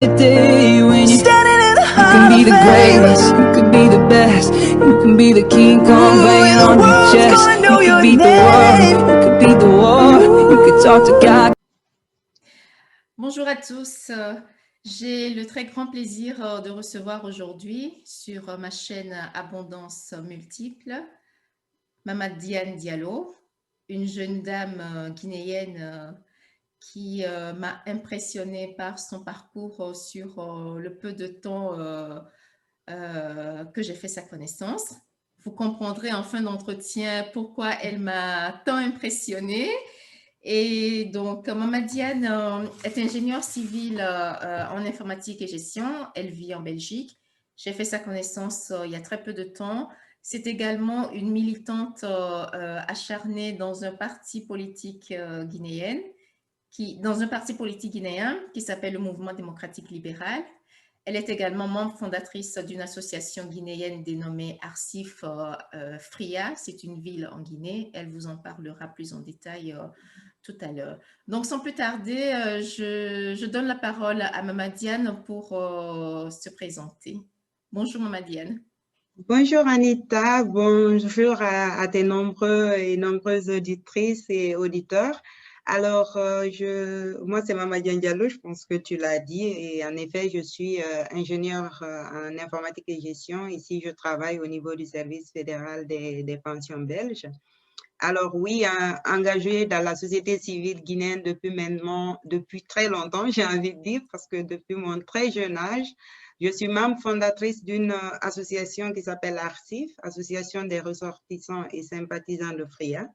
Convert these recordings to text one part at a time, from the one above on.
day when you're standing in the heart of fame. You can be the greatest, you can be the best, you can be the King Kong banging on your chest. You can beat the world, you can beat the war, you can talk to God. Bonjour à tous, j'ai le très grand plaisir de recevoir aujourd'hui sur ma chaîne Abondance Multiple Mama Diane Diallo, une jeune dame guinéenne qui m'a impressionnée par son parcours sur le peu de temps que j'ai fait sa connaissance. Vous comprendrez en fin d'entretien pourquoi elle m'a tant impressionnée. Et donc, Mama Diane est ingénieure civile en informatique et gestion. Elle vit en Belgique. J'ai fait sa connaissance il y a très peu de temps. C'est également une militante acharnée dans un parti politique guinéen qui s'appelle le Mouvement démocratique libéral. Elle est également membre fondatrice d'une association guinéenne dénommée Arcif Fria. C'est une ville en Guinée. Elle vous en parlera plus en détail tout à l'heure. Donc, sans plus tarder, je donne la parole à Mama Diane pour se présenter. Bonjour Mama Diane. Bonjour Anita, bonjour à tes nombreuses auditrices et auditeurs. Alors, moi c'est Mama Diane Diallo, je pense que tu l'as dit, et en effet, je suis ingénieure en informatique et gestion. Ici, je travaille au niveau du service fédéral des pensions belges. Alors oui, engagée dans la société civile guinéenne depuis très longtemps, j'ai envie de dire, parce que depuis mon très jeune âge, je suis membre fondatrice d'une association qui s'appelle ARCIF, Association des ressortissants et sympathisants de FRIA,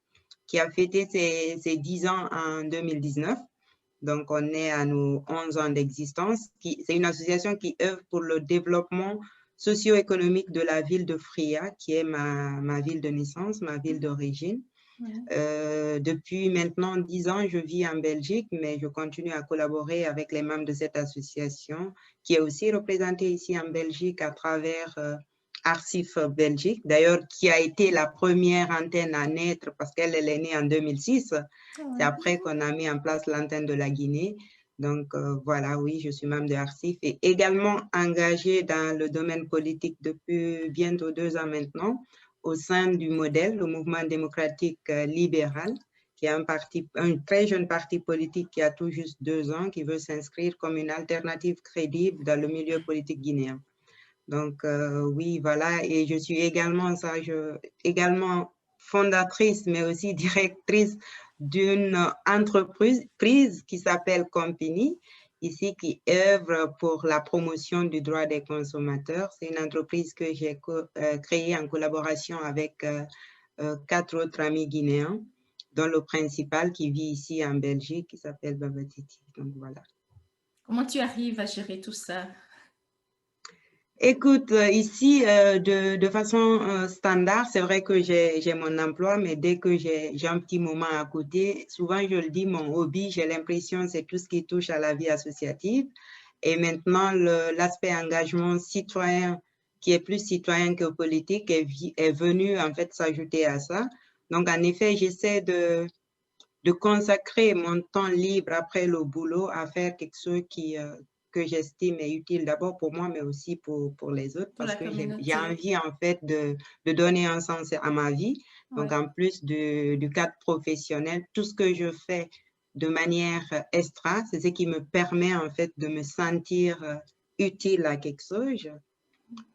qui a fêté ses 10 ans en 2019. Donc, on est à nos 11 ans d'existence. C'est une association qui œuvre pour le développement socio-économique de la ville de FRIA, qui est ma ville de naissance, ma ville d'origine. Depuis maintenant 10 ans, je vis en Belgique, mais je continue à collaborer avec les membres de cette association qui est aussi représentée ici en Belgique à travers Arcif Belgique, d'ailleurs qui a été la première antenne à naître parce qu'elle est née en 2006. C'est après qu'on a mis en place l'antenne de la Guinée. Donc voilà, oui, je suis membre de Arcif et également engagée dans le domaine politique depuis bientôt 2 ans maintenant, au sein du modèle, le mouvement démocratique libéral, qui est un très jeune parti politique qui a tout juste 2 ans, qui veut s'inscrire comme une alternative crédible dans le milieu politique guinéen. Donc oui, voilà, et je suis également fondatrice, mais aussi directrice d'une entreprise qui s'appelle Compini, ici qui œuvre pour la promotion du droit des consommateurs. C'est une entreprise que j'ai créée en collaboration avec 4 autres amis guinéens, dont le principal qui vit ici en Belgique, qui s'appelle Babatiti. Donc voilà. Comment tu arrives à gérer tout ça? Écoute, ici, de façon standard, c'est vrai que j'ai mon emploi, mais dès que j'ai un petit moment à côté, souvent je le dis, mon hobby, j'ai l'impression, c'est tout ce qui touche à la vie associative. Et maintenant, l'aspect engagement citoyen, qui est plus citoyen que politique, est venu en fait s'ajouter à ça. Donc, en effet, j'essaie de consacrer mon temps libre après le boulot à faire quelque chose que j'estime est utile d'abord pour moi, mais aussi pour les autres, parce que j'ai envie en fait de donner un sens à ma vie. Donc, en plus du cadre professionnel, tout ce que je fais de manière extra, c'est ce qui me permet en fait de me sentir utile à quelque chose.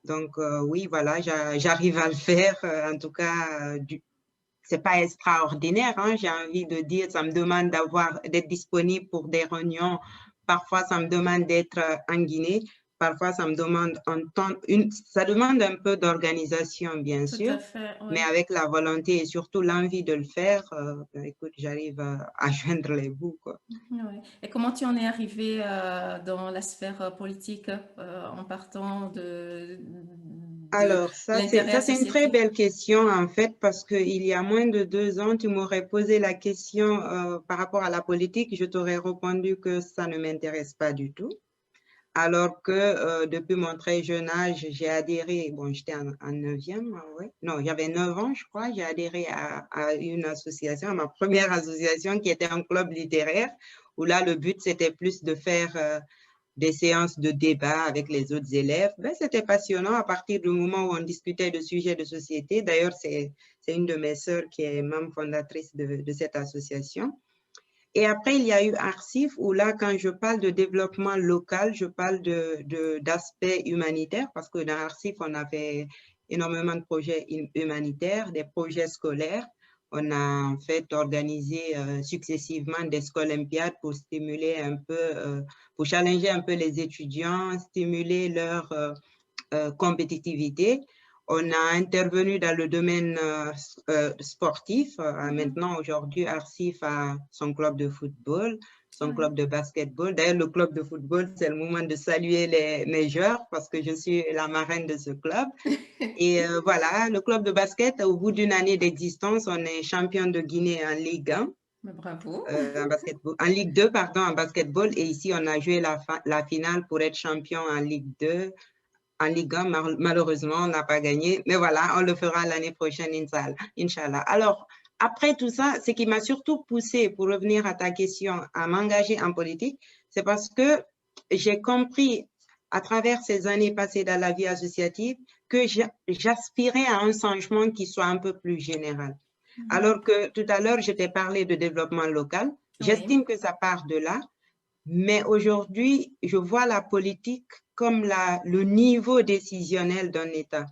Donc, oui, voilà, j'arrive à le faire, en tout cas, c'est pas extraordinaire, hein, j'ai envie de dire, ça me demande d'être disponible pour des réunions. Parfois, ça me demande d'être en Guinée. Parfois, ça me demande ça demande un peu d'organisation, bien sûr, mais avec la volonté et surtout l'envie de le faire, écoute, j'arrive à joindre les bouts, quoi. Ouais. Et comment tu en es arrivé dans la sphère politique en partant de Alors, ça, c'est une très belle question, en fait, parce qu'il y a moins de 2 ans, tu m'aurais posé la question par rapport à la politique, je t'aurais répondu que ça ne m'intéresse pas du tout. Alors que depuis mon très jeune âge, j'ai adhéré, bon, j'étais en 9e, ouais. Non, j'avais 9 ans, je crois, j'ai adhéré à une association, à ma première association qui était un club littéraire, où là, le but, c'était plus de faire des séances de débat avec les autres élèves. Ben, c'était passionnant à partir du moment où on discutait de sujets de société. D'ailleurs, c'est une de mes sœurs qui est membre fondatrice de cette association. Et après, il y a eu Arcif, où là, quand je parle de développement local, je parle d'aspect humanitaire, parce que dans Arcif, on avait énormément de projets humanitaires, des projets scolaires. On a en fait organisé successivement des Scolympiades pour stimuler un peu, pour challenger un peu les étudiants, stimuler leur compétitivité. On a intervenu dans le domaine sportif. Maintenant, aujourd'hui, Arcif a son club de football, son club de basketball. D'ailleurs, le club de football, c'est le moment de saluer mes joueurs parce que je suis la marraine de ce club. Et voilà, le club de basket, au bout d'une année d'existence, on est champion de Guinée en Ligue 1. Bravo. En basketball, en Ligue 2, pardon, en basketball. Et ici, on a joué la finale pour être champion en Ligue 2. En Ligue 1, malheureusement, on n'a pas gagné. Mais voilà, on le fera l'année prochaine, Inch'Allah. Alors, après tout ça, ce qui m'a surtout poussé, pour revenir à ta question, à m'engager en politique, c'est parce que j'ai compris à travers ces années passées dans la vie associative que j'aspirais à un changement qui soit un peu plus général. Alors que tout à l'heure, je t'ai parlé de développement local. J'estime que ça part de là. Mais aujourd'hui, je vois la politique comme le niveau décisionnel d'un État.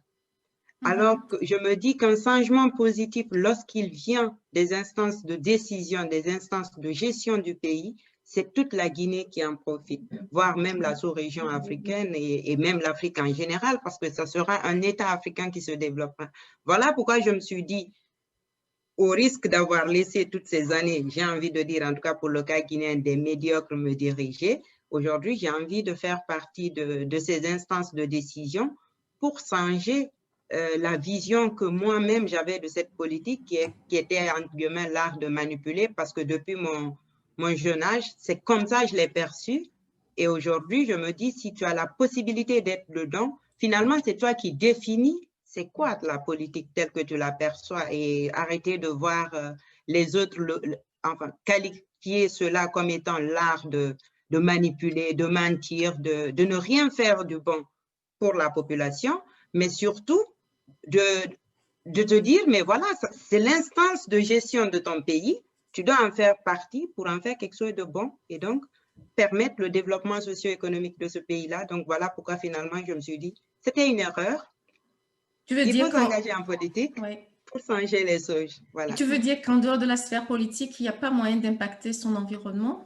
Alors que je me dis qu'un changement positif, lorsqu'il vient des instances de décision, des instances de gestion du pays, c'est toute la Guinée qui en profite, voire même la sous-région africaine et même l'Afrique en général, parce que ça sera un État africain qui se développera. Voilà pourquoi je me suis dit, au risque d'avoir laissé toutes ces années, j'ai envie de dire, en tout cas pour le cas guinéen, des médiocres me diriger, aujourd'hui, j'ai envie de faire partie de ces instances de décision pour changer la vision que moi-même j'avais de cette politique qui était, entre guillemets, l'art de manipuler, parce que depuis mon jeune âge, c'est comme ça que je l'ai perçu. Et aujourd'hui, je me dis, si tu as la possibilité d'être dedans, finalement, c'est toi qui définis c'est quoi la politique telle que tu l'aperçois et arrêter de voir les autres, enfin, qualifier cela comme étant l'art de manipuler, de mentir, de ne rien faire du bon pour la population, mais surtout de te dire, mais voilà, c'est l'instance de gestion de ton pays, tu dois en faire partie pour en faire quelque chose de bon et donc permettre le développement socio-économique de ce pays-là. Donc voilà pourquoi finalement je me suis dit, c'était une erreur. Il faut s'engager en politique pour changer les choses. Voilà. Tu veux dire qu'en dehors de la sphère politique, il n'y a pas moyen d'impacter son environnement?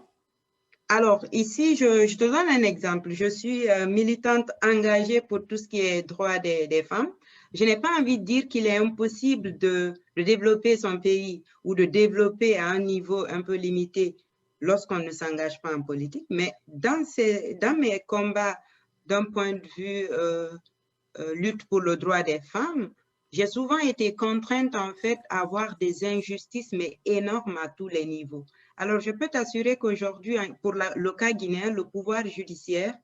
Alors, ici, je te donne un exemple. Je suis militante engagée pour tout ce qui est droit des femmes. Je n'ai pas envie de dire qu'il est impossible de développer son pays ou de développer à un niveau un peu limité lorsqu'on ne s'engage pas en politique. Mais dans mes combats d'un point de vue lutte pour le droit des femmes, j'ai souvent été contrainte en fait à avoir des injustices mais énormes à tous les niveaux. Alors je peux t'assurer qu'aujourd'hui, pour le cas guinéen, le pouvoir judiciaire,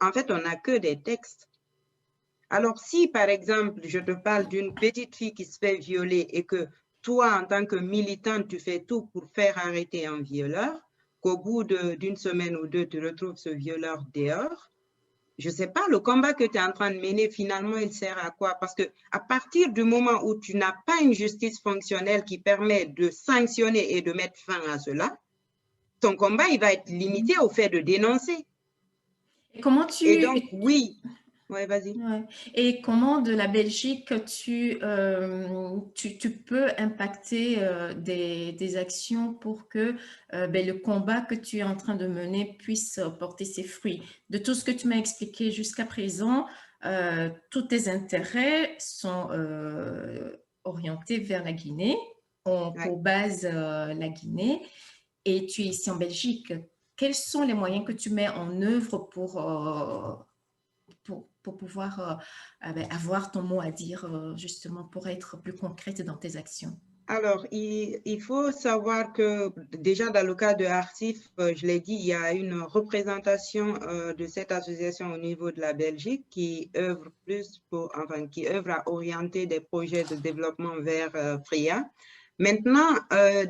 en fait, on n'a que des textes. Alors si par exemple, je te parle d'une petite fille qui se fait violer et que toi, en tant que militante, tu fais tout pour faire arrêter un violeur, qu'au bout d'une semaine ou deux, tu retrouves ce violeur dehors, je ne sais pas, le combat que tu es en train de mener, finalement, il sert à quoi? Parce qu'à partir du moment où tu n'as pas une justice fonctionnelle qui permet de sanctionner et de mettre fin à cela, ton combat, il va être limité au fait de dénoncer. Et comment tu... Et donc, oui. Ouais, vas-y. Ouais. Et comment de la Belgique tu peux impacter des actions pour que le combat que tu es en train de mener puisse porter ses fruits? De tout ce que tu m'as expliqué jusqu'à présent, tous tes intérêts sont orientés vers la Guinée, ont pour base la Guinée, et tu es ici en Belgique. Quels sont les moyens que tu mets en œuvre pour pouvoir avoir ton mot à dire, justement, pour être plus concrète dans tes actions? Alors, il faut savoir que déjà dans le cas de Arcif, je l'ai dit, il y a une représentation de cette association au niveau de la Belgique qui œuvre qui œuvre à orienter des projets de développement vers FRIA. Maintenant,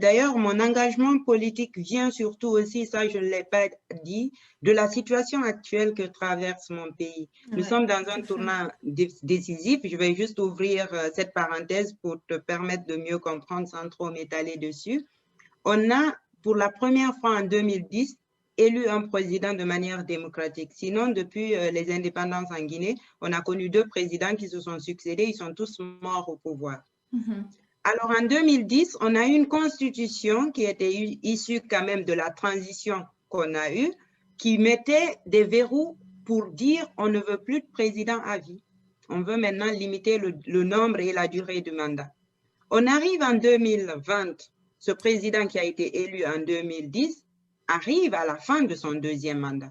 d'ailleurs, mon engagement politique vient surtout aussi, ça je ne l'ai pas dit, de la situation actuelle que traverse mon pays. Nous sommes dans un tournant décisif. Je vais juste ouvrir cette parenthèse pour te permettre de mieux comprendre sans trop m'étaler dessus. On a, pour la première fois en 2010, élu un président de manière démocratique. Sinon, depuis les indépendances en Guinée, on a connu 2 présidents qui se sont succédés. Ils sont tous morts au pouvoir. Alors, en 2010, on a eu une constitution qui était issue quand même de la transition qu'on a eue, qui mettait des verrous pour dire on ne veut plus de président à vie. On veut maintenant limiter le nombre et la durée du mandat. On arrive en 2020, ce président qui a été élu en 2010 arrive à la fin de son 2e mandat.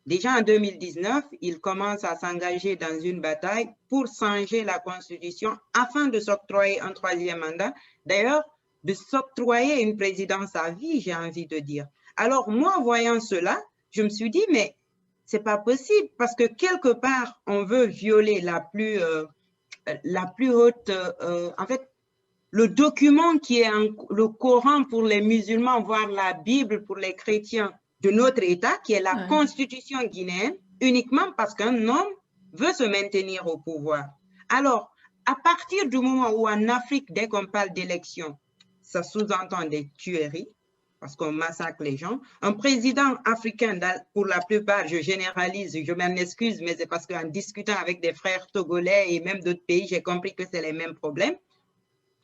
Déjà en 2019, il commence à s'engager dans une bataille pour changer la Constitution afin de s'octroyer un 3e mandat. D'ailleurs, de s'octroyer une présidence à vie, j'ai envie de dire. Alors moi, voyant cela, je me suis dit, mais c'est pas possible parce que quelque part, on veut violer la plus haute, en fait, le document qui est le Coran pour les musulmans, voire la Bible pour les chrétiens, de notre État, qui est la Constitution guinéenne, uniquement parce qu'un homme veut se maintenir au pouvoir. Alors, à partir du moment où en Afrique, dès qu'on parle d'élection, ça sous-entend des tueries, parce qu'on massacre les gens. Un président africain, pour la plupart, je généralise, je m'en excuse, mais c'est parce qu'en discutant avec des frères togolais et même d'autres pays, j'ai compris que c'est les mêmes problèmes.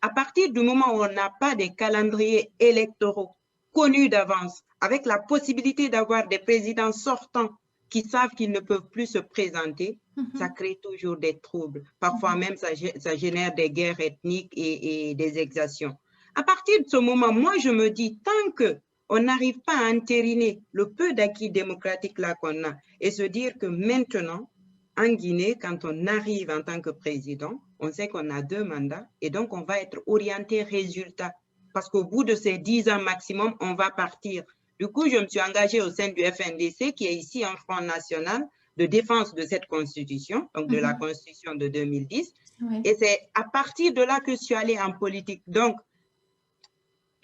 À partir du moment où on n'a pas des calendriers électoraux connus d'avance, avec la possibilité d'avoir des présidents sortants qui savent qu'ils ne peuvent plus se présenter, ça crée toujours des troubles. Parfois même, ça génère des guerres ethniques et des exactions. À partir de ce moment, moi, je me dis, tant qu'on n'arrive pas à entériner le peu d'acquis démocratiques là qu'on a et se dire que maintenant, en Guinée, quand on arrive en tant que président, on sait qu'on a 2 mandats et donc on va être orienté résultat. Parce qu'au bout de ces 10 ans maximum, on va partir. Du coup, je me suis engagée au sein du FNDC, qui est ici un front national de défense de cette constitution, donc de la constitution de 2010. Et c'est à partir de là que je suis allée en politique. Donc,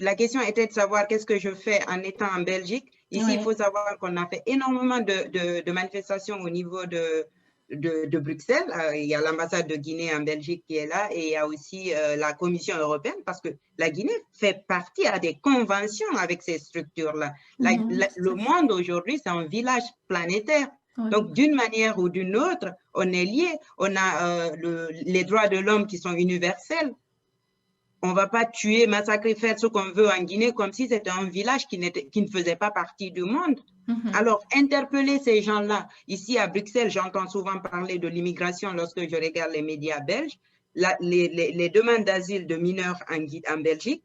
la question était de savoir qu'est-ce que je fais en étant en Belgique. Ici, il faut savoir qu'on a fait énormément de manifestations au niveau de Bruxelles. Il y a l'ambassade de Guinée en Belgique qui est là et il y a aussi la Commission européenne parce que la Guinée fait partie à des conventions avec ces structures-là. Le monde aujourd'hui, c'est un village planétaire. Donc, d'une manière ou d'une autre, on est liés. On a les droits de l'homme qui sont universels. On ne va pas tuer, massacrer, faire ce qu'on veut en Guinée comme si c'était un village qui ne faisait pas partie du monde. Alors, interpeller ces gens-là, ici à Bruxelles, j'entends souvent parler de l'immigration lorsque je regarde les médias belges, les demandes d'asile de mineurs en Belgique,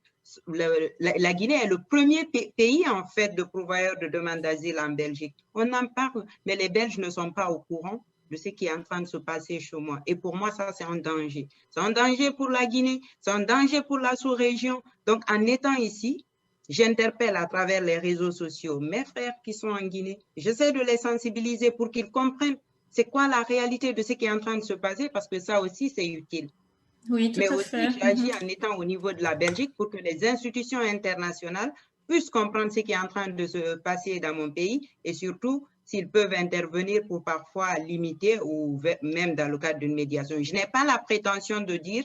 la Guinée est le premier pays en fait de pourvoyeurs de demandes d'asile en Belgique. On en parle, mais les Belges ne sont pas au courant de ce qui est en train de se passer chez moi. Et pour moi, ça, c'est un danger. C'est un danger pour la Guinée, c'est un danger pour la sous-région. Donc, en étant ici, j'interpelle à travers les réseaux sociaux mes frères qui sont en Guinée. J'essaie de les sensibiliser pour qu'ils comprennent c'est quoi la réalité de ce qui est en train de se passer, parce que ça aussi, c'est utile. Oui, tout Mais à aussi, fait. j'agis en étant au niveau de la Belgique pour que les institutions internationales puissent comprendre ce qui est en train de se passer dans mon pays et surtout, s'ils peuvent intervenir pour parfois limiter ou même dans le cadre d'une médiation. Je n'ai pas la prétention de dire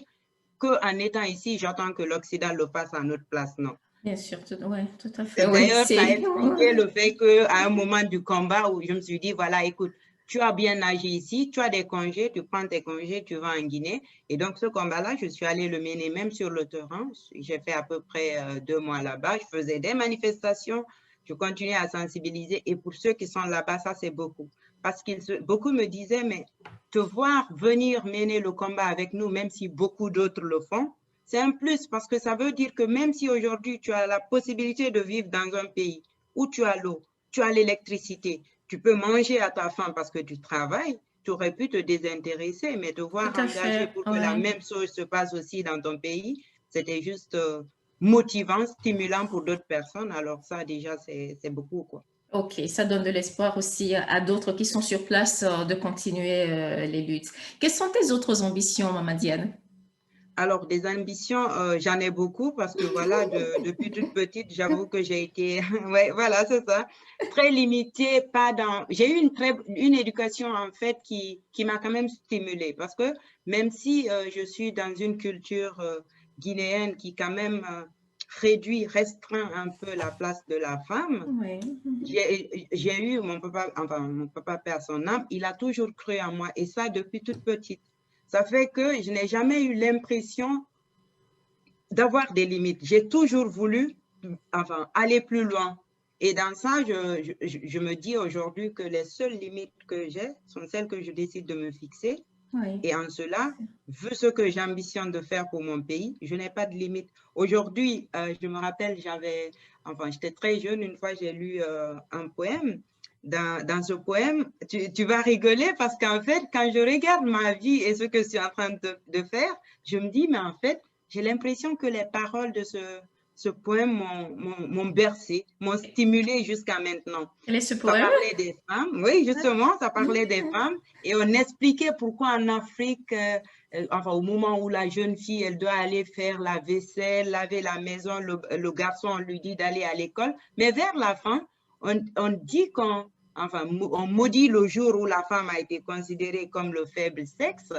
qu'en étant ici, j'attends que l'Occident le fasse à notre place, non. Bien sûr, ouais, tout à fait. D'ailleurs, ça a expliqué le fait qu'à un moment du combat où je me suis dit, voilà, écoute, tu as bien agi ici, tu as des congés, tu prends tes congés, tu vas en Guinée. Et donc, ce combat-là, je suis allée le mener même sur le terrain. J'ai fait à peu près 2 mois là-bas. Je faisais des manifestations, je continuais à sensibiliser. Et pour ceux qui sont là-bas, ça, c'est beaucoup. Parce que beaucoup me disaient, mais te voir venir mener le combat avec nous, même si beaucoup d'autres le font, c'est un plus parce que ça veut dire que même si aujourd'hui, tu as la possibilité de vivre dans un pays où tu as l'eau, tu as l'électricité, tu peux manger à ta faim parce que tu travailles, tu aurais pu te désintéresser, mais te voir engagé pour que la même chose se passe aussi dans ton pays, c'était juste motivant, stimulant pour d'autres personnes. Alors ça, déjà, c'est beaucoup, quoi. Ok, ça donne de l'espoir aussi à d'autres qui sont sur place de continuer les luttes. Quelles sont tes autres ambitions, Maman Diane? Alors, des ambitions, j'en ai beaucoup parce que voilà, depuis toute petite, j'avoue que j'ai été, ouais, voilà, c'est ça, très limitée, pas dans, j'ai eu une éducation en fait qui m'a quand même stimulée parce que même si je suis dans une culture guinéenne qui quand même restreint un peu la place de la femme, Oui. j'ai eu mon papa, enfin mon papa perd son âme, il a toujours cru en moi et ça depuis toute petite. Ça fait que je n'ai jamais eu l'impression d'avoir des limites. J'ai toujours voulu enfin, aller plus loin. Et dans ça, je me dis aujourd'hui que les seules limites que j'ai sont celles que je décide de me fixer. Oui. Et en cela, vu ce que j'ambitionne de faire pour mon pays, je n'ai pas de limite. Aujourd'hui, je me rappelle, enfin, j'étais très jeune, une fois j'ai lu un poème. Dans ce poème, tu vas rigoler parce qu'en fait, quand je regarde ma vie et ce que je suis en train de faire, je me dis, mais en fait, j'ai l'impression que les paroles de ce poème m'ont bercé, m'ont stimulé jusqu'à maintenant. Quel est ce Ça poème? parlait des femmes, oui, justement, ça parlait des femmes et on expliquait pourquoi en Afrique, enfin, au moment où la jeune fille, elle doit aller faire la vaisselle, laver la maison, le garçon, on lui dit d'aller à l'école, mais vers la fin, on dit enfin, on maudit le jour où la femme a été considérée comme le faible sexe.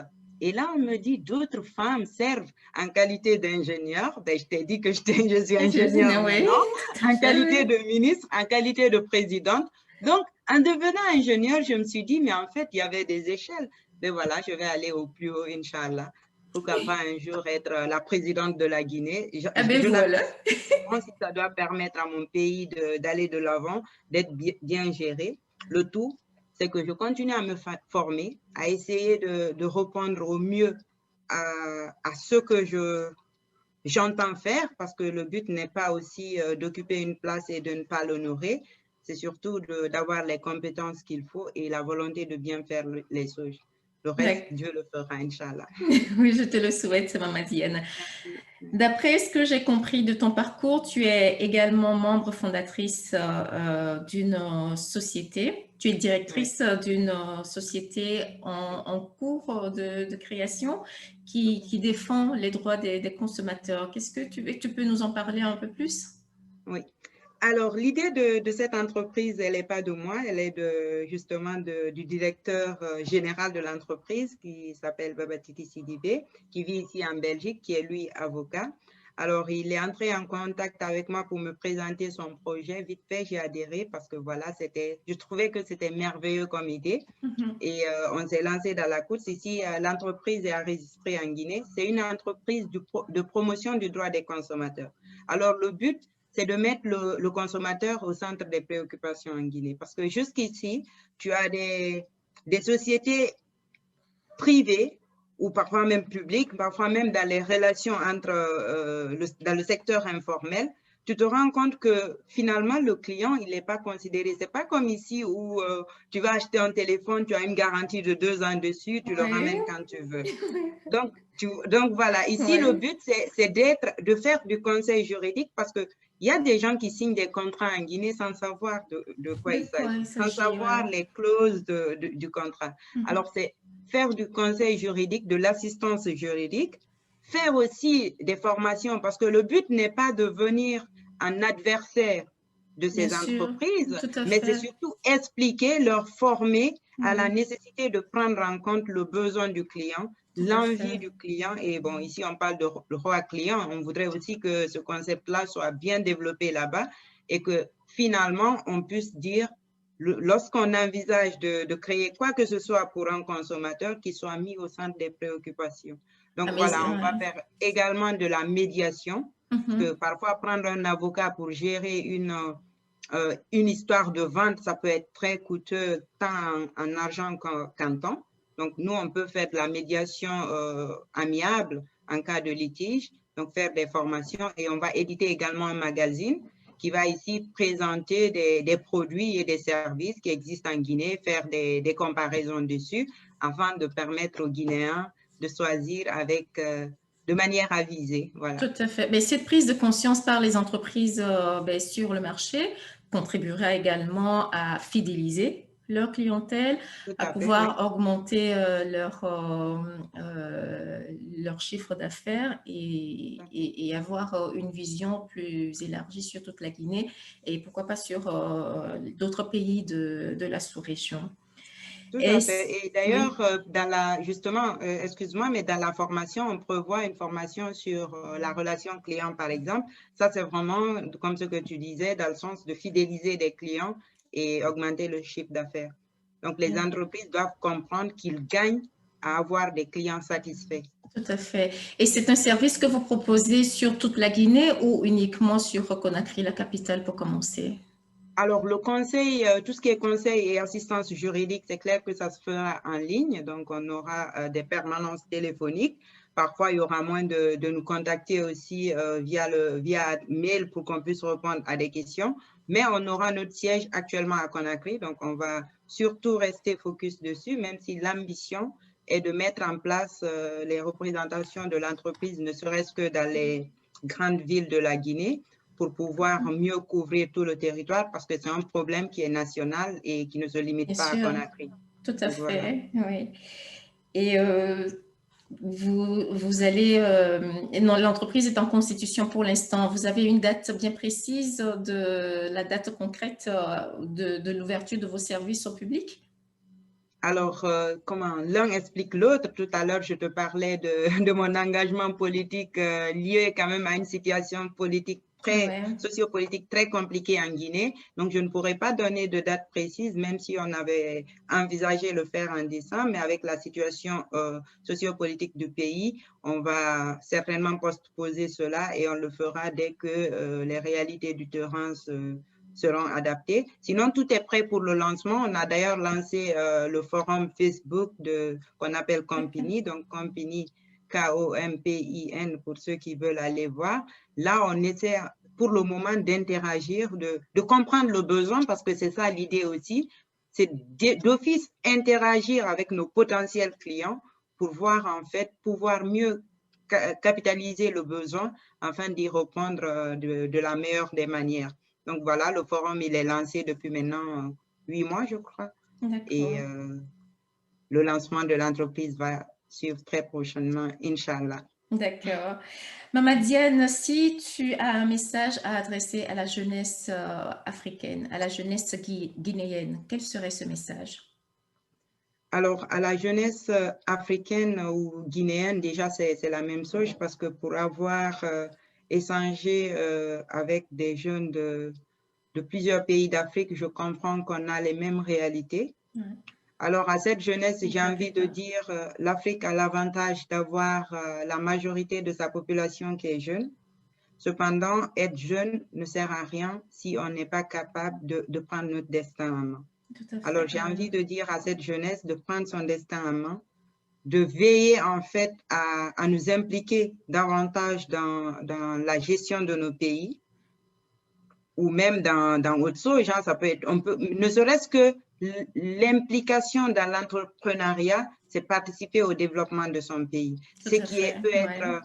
Et là, on me dit d'autres femmes servent en qualité d'ingénieur. Ben, je t'ai dit que je suis ingénieure Oui, maintenant, tout à en fait, qualité oui. de ministre, en qualité de présidente. Donc, en devenant ingénieur, je me suis dit, mais en fait, il y avait des échelles. Mais voilà, je vais aller au plus haut, Inch'Allah. Pourquoi pas un jour être la présidente de la Guinée. Ah ben Je voilà. l'accepte si ça doit permettre à mon pays d'aller de l'avant, d'être bien géré. Le tout, c'est que je continue à me former, à essayer de répondre au mieux à ce que j'entends faire, parce que le but n'est pas aussi d'occuper une place et de ne pas l'honorer, c'est surtout d'avoir les compétences qu'il faut et la volonté de bien faire les choses. Le reste, Dieu le fera, Inch'Allah. Oui, je te le souhaite, Maman Diane. Merci. D'après ce que j'ai compris de ton parcours, tu es également membre fondatrice d'une société. Tu es Oui. directrice d'une société en cours de création qui défend les droits des consommateurs. Qu'est-ce que tu peux nous en parler un peu plus? Oui. Alors, l'idée de cette entreprise, elle n'est pas de moi, elle est justement du directeur général de l'entreprise qui s'appelle Babatiti Sidibé, qui vit ici en Belgique, qui est lui avocat. Alors, il est entré en contact avec moi pour me présenter son projet. Vite fait, j'ai adhéré parce que voilà, je trouvais que c'était merveilleux comme idée. Et on s'est lancé dans la course. Ici, l'entreprise est enregistrée en Guinée. C'est une entreprise de promotion du droit des consommateurs. Alors, le but, c'est de mettre le consommateur au centre des préoccupations en Guinée. Parce que jusqu'ici, tu as des sociétés privées ou parfois même publiques, parfois même dans les relations dans le secteur informel, tu te rends compte que finalement, le client, il n'est pas considéré. C'est pas comme ici où tu vas acheter un téléphone, tu as une garantie de 2 ans dessus, tu le Oui. ramènes quand tu veux. Donc voilà, ici, le Oui. but, c'est de faire du conseil juridique parce qu'il y a des gens qui signent des contrats en Guinée sans savoir de quoi il s'agit, sans savoir les clauses du contrat. Alors, c'est faire du conseil juridique, de l'assistance juridique, faire aussi des formations parce que le but n'est pas de venir un adversaire de Bien ces sûr, entreprises, tout à mais c'est fait. surtout expliquer, leur former à la nécessité de prendre en compte le besoin du client, Tout à l'envie fait. du client. Et bon, ici, on parle de roi client. On voudrait aussi que ce concept-là soit bien développé là-bas et que finalement, on puisse dire, lorsqu'on envisage de créer quoi que ce soit pour un consommateur, qu'il soit mis au centre des préoccupations. Donc Ah, mais, voilà, on va faire également de la médiation, parce que parfois prendre un avocat pour gérer une histoire de vente, ça peut être très coûteux tant en argent qu'en temps. Donc, nous, on peut faire de la médiation amiable en cas de litige, donc faire des formations et on va éditer également un magazine qui va ici présenter des produits et des services qui existent en Guinée, faire des comparaisons dessus afin de permettre aux Guinéens de choisir de manière avisée. Voilà. Tout à fait. Mais cette prise de conscience par les entreprises sur le marché contribuera également à fidéliser leur clientèle, Tout à à fait, pouvoir oui. augmenter leur chiffre d'affaires et avoir une vision plus élargie sur toute la Guinée et pourquoi pas sur d'autres pays de la sous-région. Tout à fait. Et Oui, d'ailleurs, justement, excuse-moi, mais dans la formation, on prévoit une formation sur la relation client, par exemple. Ça, c'est vraiment, comme ce que tu disais, dans le sens de fidéliser des clients et augmenter le chiffre d'affaires. Donc, les entreprises doivent comprendre qu'ils gagnent à avoir des clients satisfaits. tout à fait. Et c'est un service que vous proposez sur toute la Guinée ou uniquement sur Conakry, la capitale, pour commencer? Alors, le conseil, tout ce qui est conseil et assistance juridique, c'est clair que ça se fera en ligne. Donc, on aura des permanences téléphoniques. Parfois, il y aura moyen de nous contacter aussi via mail pour qu'on puisse répondre à des questions. Mais on aura notre siège actuellement à Conakry. Donc, on va surtout rester focus dessus, même si l'ambition est de mettre en place les représentations de l'entreprise, ne serait-ce que dans les grandes villes de la Guinée, pour pouvoir mieux couvrir tout le territoire parce que c'est un problème qui est national et qui ne se limite Bien pas à sûr, Conakry. tout à Voilà. fait, oui. Et vous allez, non, l'entreprise est en constitution pour l'instant. Vous avez une date bien précise de la date concrète de l'ouverture de vos services au public? Alors, comment l'un explique l'autre. Tout à l'heure, je te parlais de mon engagement politique lié quand même à une situation politique Ouais. sociopolitique très compliquée en Guinée. Donc, je ne pourrais pas donner de date précise, même si on avait envisagé le faire en décembre, mais avec la situation sociopolitique du pays, on va certainement postposer cela et on le fera dès que les réalités du terrain seront adaptées. Sinon, tout est prêt pour le lancement. On a d'ailleurs lancé le forum Facebook qu'on appelle Compini, donc Compini, K-O-M-P-I-N, pour ceux qui veulent aller voir. Là, on essaie pour le moment d'interagir, de comprendre le besoin, parce que c'est ça l'idée aussi, c'est d'office interagir avec nos potentiels clients pour voir en fait, pouvoir mieux capitaliser le besoin afin d'y répondre de la meilleure des manières. Donc voilà, le forum, il est lancé depuis maintenant 8 mois, je crois. Et D'accord. le lancement de l'entreprise va suivre très prochainement, Inch'Allah. D'accord. Maman Diane, si tu as un message à adresser à la jeunesse africaine, à la jeunesse guinéenne, quel serait ce message? Alors, à la jeunesse africaine ou guinéenne, déjà, c'est la même chose parce que pour avoir échangé avec des jeunes de plusieurs pays d'Afrique, je comprends qu'on a les mêmes réalités. Ouais. Alors, à cette jeunesse, j'ai envie de dire, l'Afrique a l'avantage d'avoir la majorité de sa population qui est jeune. Cependant, être jeune ne sert à rien si on n'est pas capable de prendre notre destin en main. Tout à Alors, fait. j'ai envie de dire à cette jeunesse de prendre son destin en main, de veiller en fait à nous impliquer davantage dans la gestion de nos pays ou même dans autre chose. Genre, ça peut être, ne serait-ce que l'implication dans l'entrepreneuriat, c'est participer au développement de son pays. Tout Ce à qui fait. peut être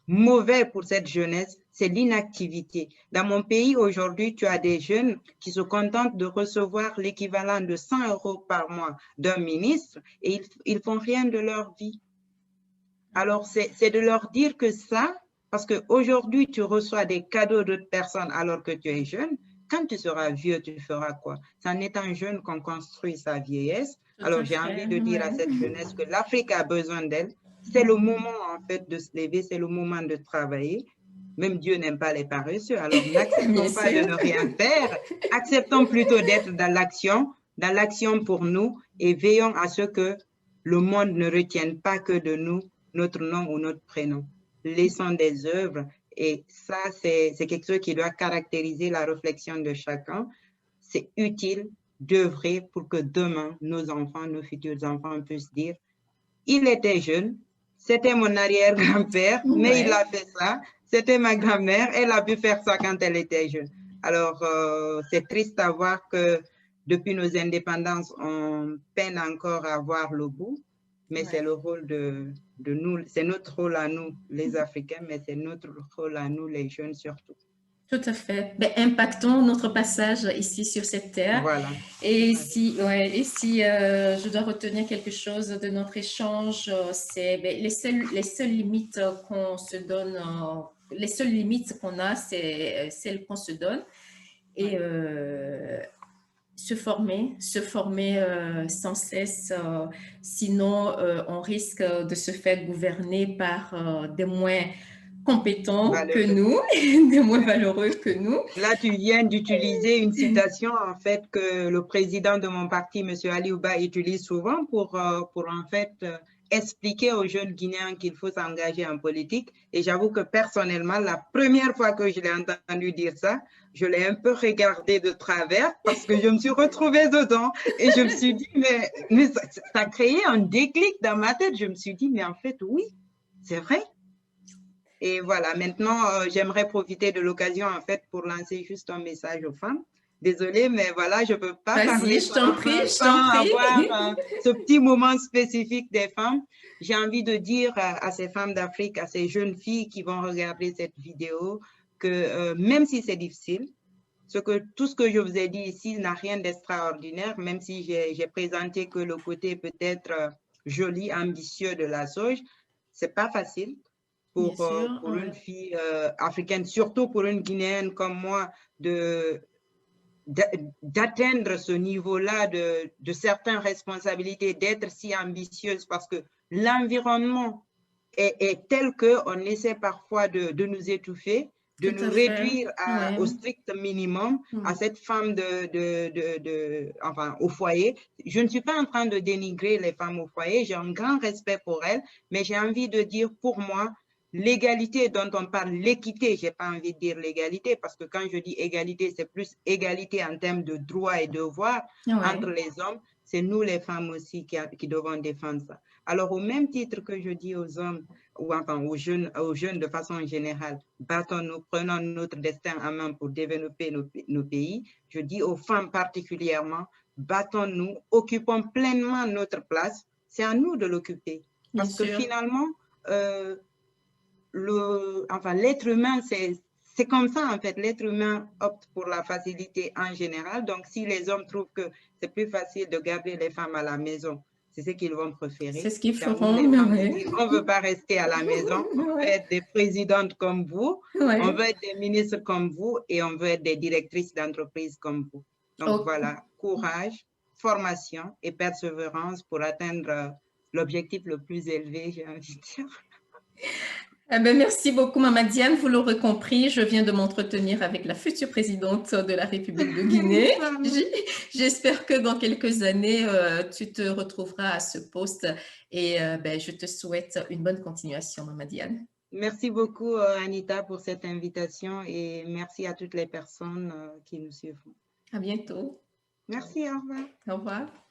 mauvais pour cette jeunesse, c'est l'inactivité. Dans mon pays, aujourd'hui, tu as des jeunes qui se contentent de recevoir l'équivalent de 100 € par mois d'un ministre et ils font rien de leur vie. Alors, c'est de leur dire que ça, parce qu'aujourd'hui, tu reçois des cadeaux d'autres personnes alors que tu es jeune. Quand tu seras vieux, tu feras quoi? C'est en étant jeune qu'on construit sa vieillesse. Tout Alors, à j'ai fait. envie de dire à cette jeunesse que l'Afrique a besoin d'elle. C'est le moment, en fait, de se lever, c'est le moment de travailler. Même Dieu n'aime pas les paresseux. Alors, Bien n'acceptons pas de sûr. ne rien faire. Acceptons plutôt d'être dans l'action pour nous et veillons à ce que le monde ne retienne pas que de nous notre nom ou notre prénom. Laissons des œuvres et ça, c'est quelque chose qui doit caractériser la réflexion de chacun. C'est utile d'œuvrer pour que demain, nos enfants, nos futurs enfants puissent dire « Il était jeune, c'était mon arrière-grand-père, mais il Ouais. a fait ça. C'était ma grand-mère, elle a pu faire ça quand elle était jeune. » Alors, c'est triste à voir que depuis nos indépendances, on peine encore à voir le bout, mais c'est le rôle de nous, c'est notre rôle à nous, les Africains, mais c'est notre rôle à nous, les jeunes surtout. Tout à fait. Ben, impactons notre passage ici sur cette terre. Voilà. Et si, je dois retenir quelque chose de notre échange, c'est ben, les seules limites qu'on se donne, les seules limites qu'on a, c'est celles qu'on se donne. Et se former sans cesse, sinon on risque de se faire gouverner par des moins compétents que nous, des moins valeureux que nous. Là, tu viens d'utiliser une citation, en fait, que le président de mon parti, M. Ali Ouba, utilise souvent pour en fait, expliquer aux jeunes Guinéens qu'il faut s'engager en politique. Et j'avoue que personnellement, la première fois que je l'ai entendu dire ça, je l'ai un peu regardé de travers parce que je me suis retrouvée dedans et je me suis dit, mais ça a créé un déclic dans ma tête. Je me suis dit, mais en fait, oui, c'est vrai. Et voilà, maintenant, j'aimerais profiter de l'occasion, en fait, pour lancer juste un message aux femmes. Désolée, mais voilà, je ne peux pas parler sans avoir ce petit moment spécifique des femmes. J'ai envie de dire à ces femmes d'Afrique, à ces jeunes filles qui vont regarder cette vidéo, que même si c'est difficile, tout ce que je vous ai dit ici n'a rien d'extraordinaire, même si j'ai présenté que le côté peut-être joli, ambitieux de la SOJ, ce n'est pas facile. Pour une fille africaine, surtout pour une Guinéenne comme moi, d'atteindre ce niveau-là de certaines responsabilités, d'être si ambitieuse parce que l'environnement est tel qu'on essaie parfois de nous étouffer, de nous réduire au strict minimum, à cette femme enfin, au foyer. Je ne suis pas en train de dénigrer les femmes au foyer, j'ai un grand respect pour elles, mais j'ai envie de dire pour moi, l'égalité dont on parle, l'équité, je n'ai pas envie de dire l'égalité, parce que quand je dis égalité, c'est plus égalité en termes de droits et devoirs entre les hommes. C'est nous, les femmes aussi, qui devons défendre ça. Alors, au même titre que je dis aux hommes, ou enfin aux jeunes de façon générale, battons-nous, prenons notre destin en main pour développer nos pays. Je dis aux femmes particulièrement, battons-nous, occupons pleinement notre place. C'est à nous de l'occuper. Parce que finalement, l'être humain, c'est comme ça, en fait. L'être humain opte pour la facilité en général. Donc, si les hommes trouvent que c'est plus facile de garder les femmes à la maison, c'est ce qu'ils vont préférer. C'est ce qu'ils feront. On ne veut pas rester à la maison. On veut être des présidentes comme vous. On veut être des ministres comme vous. Et on veut être des directrices d'entreprise comme vous. Donc, voilà. Courage, formation et persévérance pour atteindre l'objectif le plus élevé, j'ai envie de dire. Eh bien, merci beaucoup, Maman Diane. Vous l'aurez compris, je viens de m'entretenir avec la future présidente de la République de Guinée. J'espère que dans quelques années, tu te retrouveras à ce poste et je te souhaite une bonne continuation, Maman Diane. Merci beaucoup, Anita, pour cette invitation et merci à toutes les personnes qui nous suivent. À bientôt. Merci, au revoir. Au revoir.